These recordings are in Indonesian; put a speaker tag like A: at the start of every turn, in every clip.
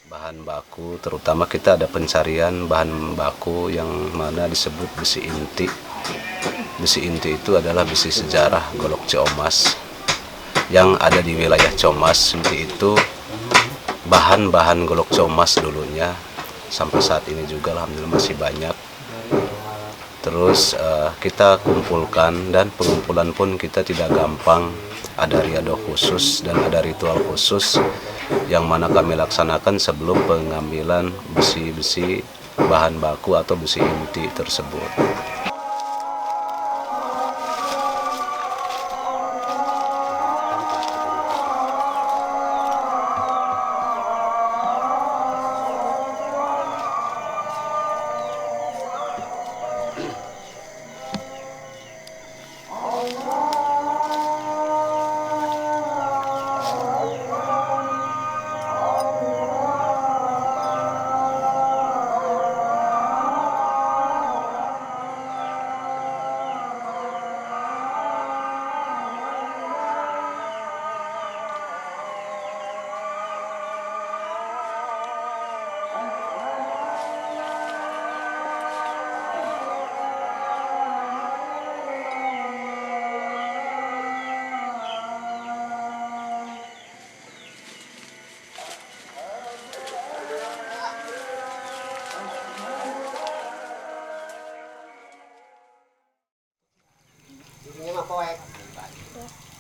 A: Bahan baku, terutama kita ada pencarian bahan baku yang mana disebut besi inti. Besi inti itu adalah besi sejarah Golok Ciomas yang ada di wilayah Ciomas. Inti itu bahan-bahan Golok Ciomas dulunya, sampai saat ini juga alhamdulillah masih banyak. Terus kita kumpulkan, dan pengumpulan pun kita tidak gampang. Ada riado khusus dan ada ritual khusus yang mana kami laksanakan sebelum pengambilan besi-besi bahan baku atau besi inti tersebut.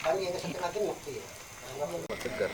B: Kan yang setengah genap ya.
A: Segar.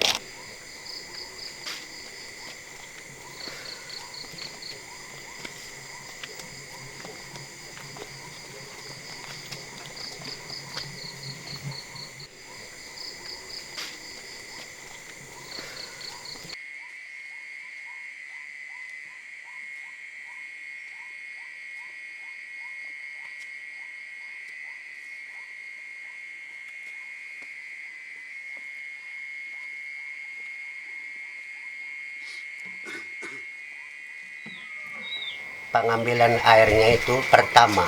B: Pengambilan airnya itu pertama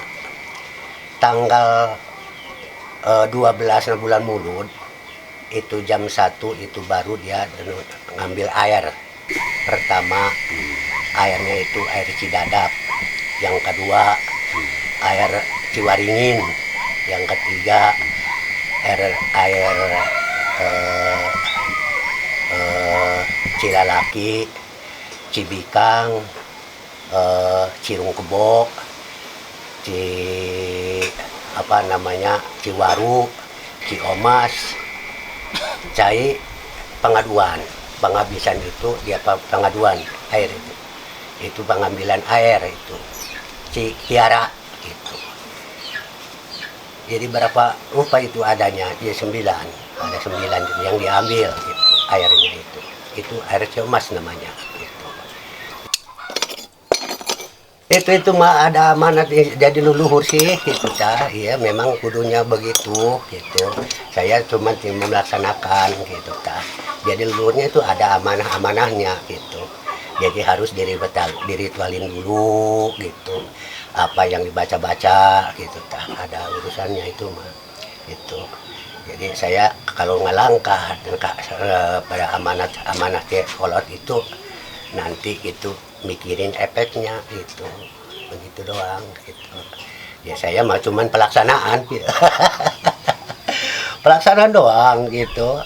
B: tanggal 12 bulan Mulud itu jam 1 itu baru dia ngambil air. Pertama airnya itu air Cidadap, yang kedua air Ciwaringin, yang ketiga air Cilalaki, Cibikang, Cirung Kebo, Ciwaru, Ciomas, Cai Pengaduan. Penghabisan itu dia pengaduan air itu pengambilan air itu Cikiara itu. Jadi berapa rupa itu adanya? Ya 9, ada 9 yang diambil gitu, airnya itu air Ciomas namanya. Itu mah ada amanat jadi leluhur sih gitu cah. Iya memang kudunya begitu gitu. Saya cuma melaksanakan gitu cah. Jadi leluhurnya itu ada amanah-amanahnya gitu. Jadi harus diritualin dulu gitu. Apa yang dibaca-baca gitu cah. Ada urusannya itu mah gitu. Jadi saya kalau ngelangkah pada amanah kolot itu nanti gitu mikirin efeknya gitu, begitu doang gitu. Ya saya mah cuman pelaksanaan gitu. Pelaksanaan doang gitu.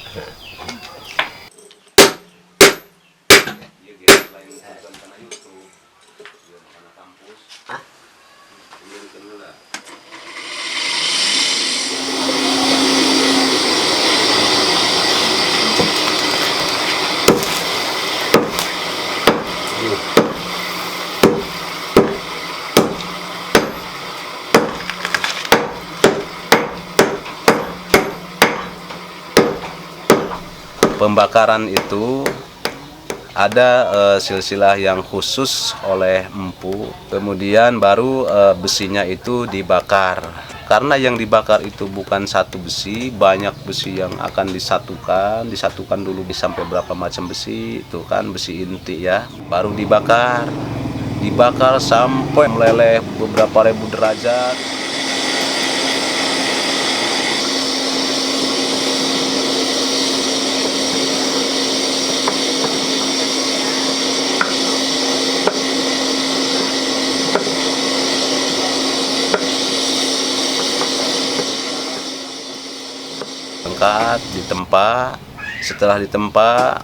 A: pembakaran itu ada silsilah yang khusus oleh empu, kemudian baru besinya itu dibakar. Karena yang dibakar itu bukan satu besi, banyak besi yang akan disatukan dulu sampai berapa macam besi, itu kan besi inti ya, baru dibakar sampai meleleh beberapa ribu derajat. Angkat, ditempa. Setelah ditempa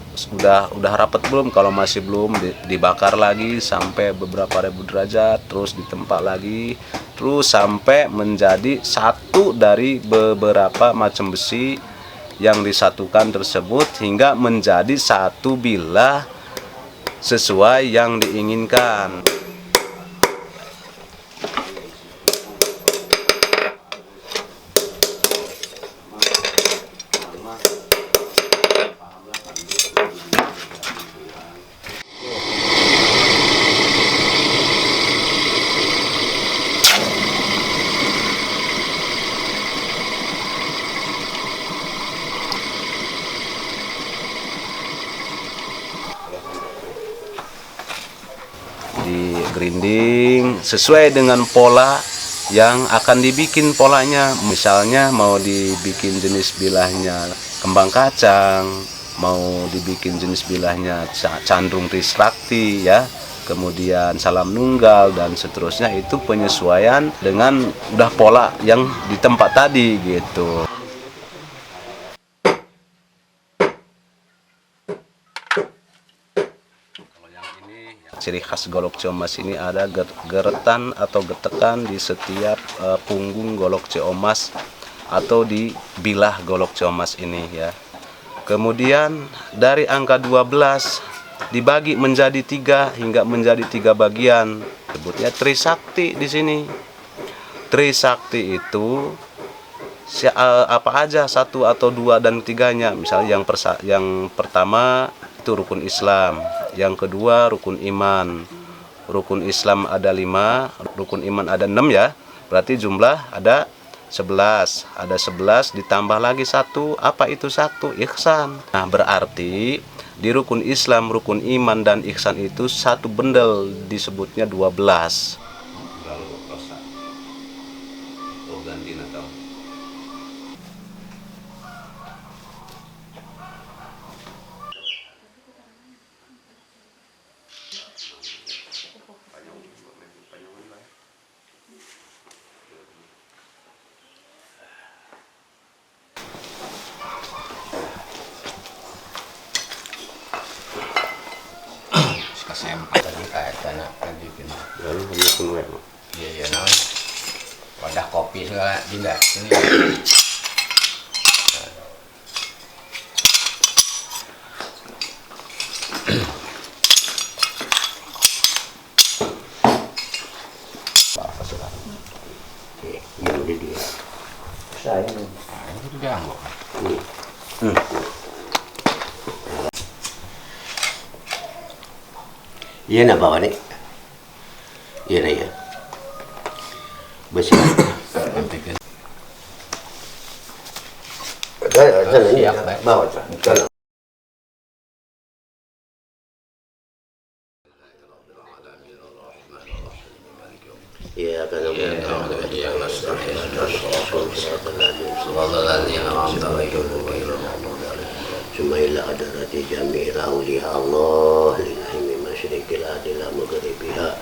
A: udah rapat belum? Kalau masih belum, dibakar lagi sampai beberapa ribu derajat, terus ditempa lagi, terus sampai menjadi satu dari beberapa macam besi yang disatukan tersebut hingga menjadi satu bilah sesuai yang diinginkan. Di grinding sesuai dengan pola yang akan dibikin polanya. Misalnya mau dibikin jenis bilahnya kembang kacang, mau dibikin jenis bilahnya candrung trisakti ya, kemudian salam nunggal dan seterusnya, itu penyesuaian dengan udah pola yang di tempat tadi gitu. Ciri khas golok ciomas ini ada geretan atau getekan di setiap punggung golok ciomas atau di bilah golok ciomas ini ya. Kemudian dari angka 12 dibagi menjadi 3 hingga menjadi 3 bagian. Sebutnya trisakti di sini. Trisakti itu apa aja, 1 atau 2 dan 3-nya. Misalnya yang pertama itu rukun Islam, yang kedua rukun iman. Rukun Islam ada 5, rukun iman ada 6 ya, berarti jumlah ada 11. Ada 11 ditambah lagi 1, apa itu 1? Ihsan. Nah berarti di rukun Islam, rukun iman dan ihsan itu satu bendel disebutnya 12.
B: Sempat tadi kayak tanah tadi kena.
A: Lalu hanya penuh.
B: Iya nah. Wadah kopi segala juga. Ini. Apa sekarang? Oke, yang di dia. Saya ini. Itu ganggu. Iya na bawa nih. Iya na ya. Besi. Ada ini ya. Bawa sana. Iya kan yang nasta'in Sumaila adarati jami'a awliya Allah lillahi min masyriqil ardi ila maghribiha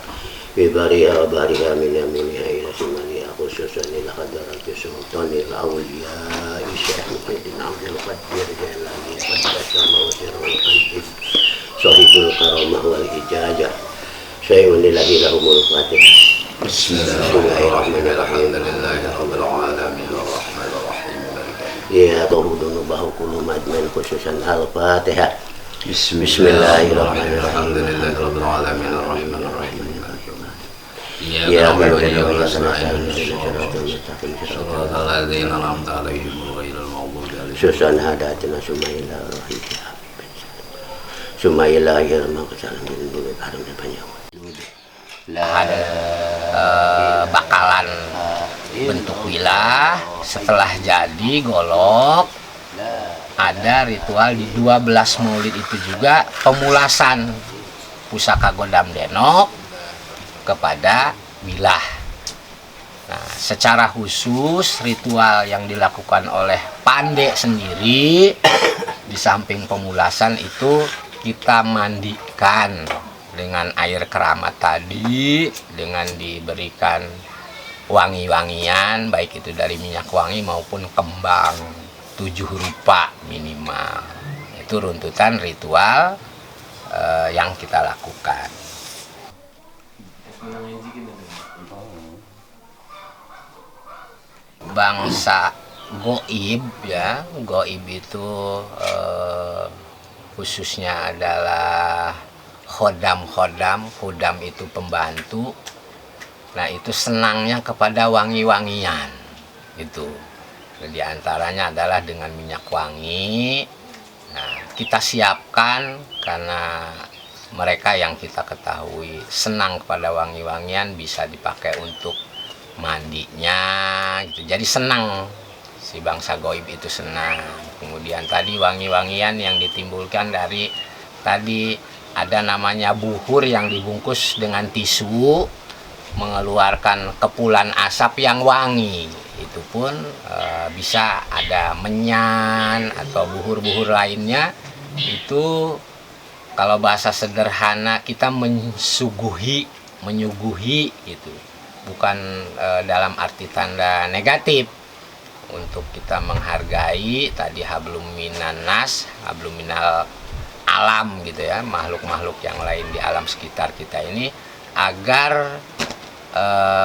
B: fi bariha wa bariha min yaminiha ila shimaliha khususan ila hadarati sultanil awliya Syekh Muhyiddin Abdul Qadir Jailani qaddasa mawsirul qalbi sahibul karamah wal ijazah syai'un lillahi lahumul fatihah. Bismillahirrahmanirrahim. Alhamdulillahirabbil alamin arrahmanir rahim. Ya tuhudun bahu kullu majman khususan al-Fatihah. Bismillahirrahmanirrahim. Alhamdulillahirabbil alamin arrahmanir rahim. Ya Rabbana wa sallallahu alaihi wa sallam. Susana hadatina Sumaila ya makasalam dulu bareng banyak.
C: Ada bakalan bentuk wilah. Setelah jadi golok, ada ritual di 12 Maulid itu juga pemulasan pusaka Gondam Denok kepada wilah. Nah, secara khusus ritual yang dilakukan oleh Pande sendiri di samping pemulasan itu kita mandikan dengan air keramat tadi, dengan diberikan wangi-wangian, baik itu dari minyak wangi maupun kembang 7 rupa minimal. Itu runtutan ritual yang kita lakukan. Bangsa goib ya, goib itu khususnya adalah khodam itu pembantu. Nah itu senangnya kepada wangi-wangian itu. Di antaranya adalah dengan minyak wangi. Nah kita siapkan karena mereka yang kita ketahui senang kepada wangi-wangian, bisa dipakai untuk mandinya gitu. Jadi senang, si bangsa goib itu senang. Kemudian tadi wangi-wangian yang ditimbulkan dari tadi ada namanya buhur yang dibungkus dengan tisu, mengeluarkan kepulan asap yang wangi. Itu pun bisa ada menyan atau buhur-buhur lainnya. Itu kalau bahasa sederhana kita menyuguhi gitu. Bukan dalam arti tanda negatif, untuk kita menghargai tadi hablum minan nas, hablum minal alam gitu ya, makhluk-makhluk yang lain di alam sekitar kita ini agar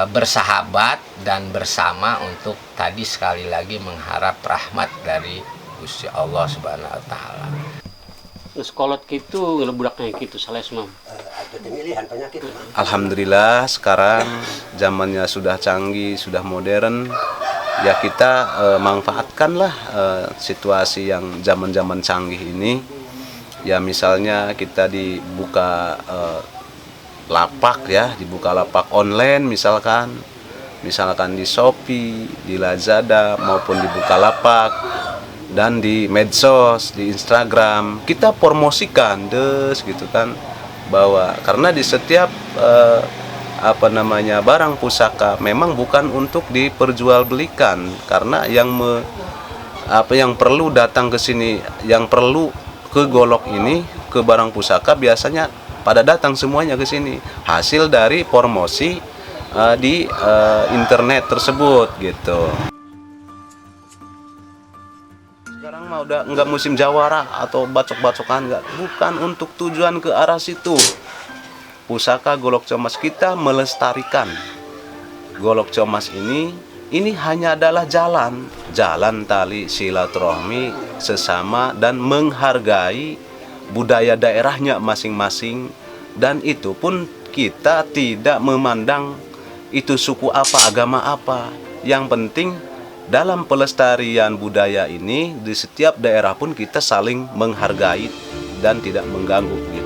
C: bersahabat dan bersama untuk tadi sekali lagi mengharap rahmat dari Gusti Allah Subhanahu wa taala.
D: Sekolot gitu ngelebudaknya gitu sales mam.
A: Alhamdulillah sekarang zamannya sudah canggih, sudah modern. Ya kita manfaatkanlah situasi yang zaman-zaman canggih ini. Ya misalnya kita dibuka lapak ya, dibuka lapak online misalkan di Shopee, di Lazada maupun di Bukalapak dan di medsos, di Instagram kita promosikan gitu kan, bahwa karena di setiap barang pusaka memang bukan untuk diperjualbelikan, karena yang perlu datang ke sini, yang perlu ke golok ini, ke barang pusaka biasanya pada datang semuanya ke sini hasil dari promosi di internet tersebut gitu. Sekarang mah udah nggak musim jawara atau bacok-bacokan, nggak, bukan untuk tujuan ke arah situ. Pusaka Golok Comas kita melestarikan Golok Comas ini hanya adalah jalan tali silaturahmi sesama dan menghargai budaya daerahnya masing-masing, dan itu pun kita tidak memandang itu suku apa, agama apa. Yang penting dalam pelestarian budaya ini di setiap daerah pun kita saling menghargai dan tidak mengganggu gitu.